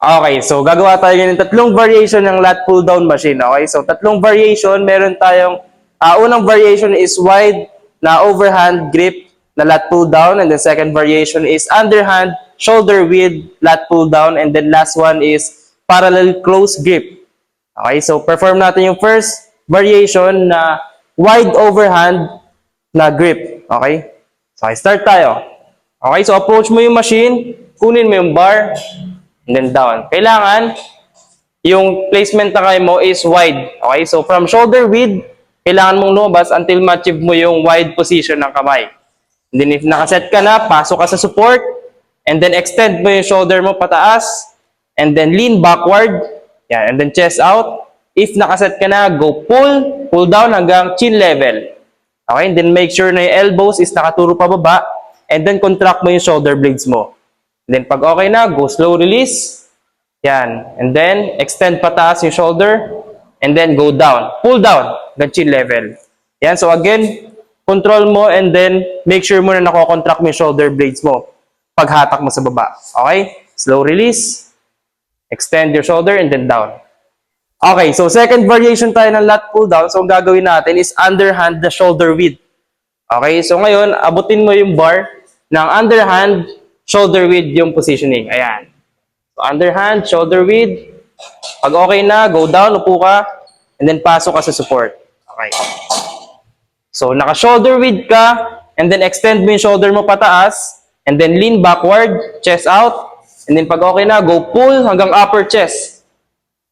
Okay, so gagawa tayo ngayon ng tatlong variation ng lat pull down machine. Okay, so tatlong variation, meron tayong unang variation is wide na overhand grip na lat pull down, and then second variation is underhand shoulder width lat pull down, and then last one is parallel close grip. Okay, so perform natin yung first variation na wide overhand na grip. Okay, so start tayo. Okay, so approach mo yung machine, kunin mo yung bar, and then down. Kailangan, yung placement na kaya mo is wide. Okay? So, from shoulder width, kailangan mong lumabas until ma-achieve mo yung wide position ng kamay. And then, if nakaset ka na, pasok ka sa support, and then extend mo yung shoulder mo pataas, and then lean backward, yan, and then chest out. If nakaset ka na, go pull down hanggang chin level. Okay? And then, make sure na yung elbows is nakaturo pa baba, and then contract mo yung shoulder blades mo. Then, pag okay na, go slow release. Yan. And then, extend pataas yung shoulder. And then, go down. Pull down. Hanggang chin level. Yan. So, again, control mo and then make sure mo na nako-contract mo yung shoulder blades mo pag hatak mo sa baba. Okay? Slow release. Extend your shoulder and then down. Okay. So, second variation tayo ng lat pull down. So, ang gagawin natin is underhand the shoulder width. Okay? So, ngayon, abutin mo yung bar ng underhand shoulder width yung positioning. Ayan. So, underhand, shoulder width. Pag okay na, go down, upo ka, and then pasok ka sa support. Okay. So, naka-shoulder width ka, and then extend mo yung shoulder mo pataas, and then lean backward, chest out, and then pag okay na, go pull hanggang upper chest.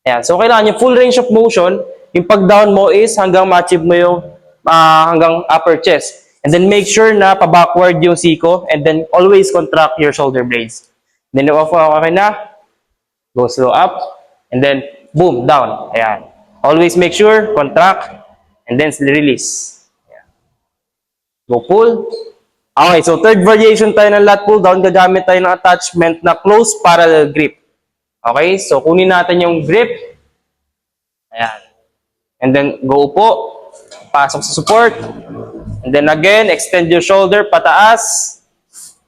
Ayan. So, kailangan yung full range of motion, yung pag-down mo is hanggang ma-achieve mo yung hanggang upper chest. And then make sure na pa-backward yung siko, and then always contract your shoulder blades. Then okay na, go slow up, and then boom, down. Ayan. Always make sure, contract, and then release. Ayan. Go pull. Okay, so third variation tayo ng lat pull down, gagamit tayo ng attachment na close parallel grip. Okay, so kunin natin yung grip. Ayan. And then go upo, pasok sa support. And then again, extend your shoulder pataas,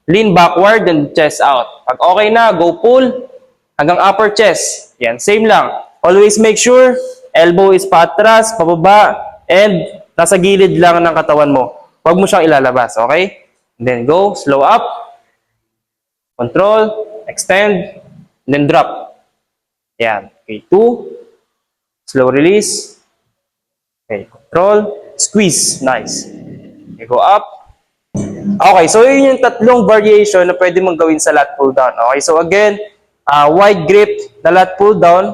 lean backward, and chest out. Pag okay na, go pull hanggang upper chest. Yan, same lang. Always make sure elbow is patras, pababa, and nasa gilid lang ng katawan mo. Huwag mo siyang ilalabas, okay? And then go, slow up, control, extend, and then drop. Yan. Okay, 2, slow release. Okay, control, squeeze. Nice. Okay, go up. Okay, so yun yung tatlong variation na pwede mong gawin sa lat pull down. Okay, so again, wide grip na lat pull down.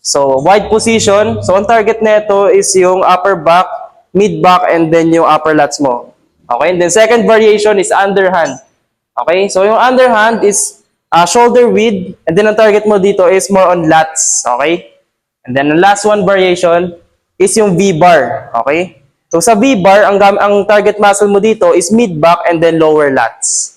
So, wide position. So, ang target nito is yung upper back, mid back, and then yung upper lats mo. Okay, and then second variation is underhand. Okay, so yung underhand is shoulder width, and then ang target mo dito is more on lats. Okay, and then the last one variation is yung V-bar. Okay, so sa V-bar, ang target muscle mo dito is mid-back and then lower lats.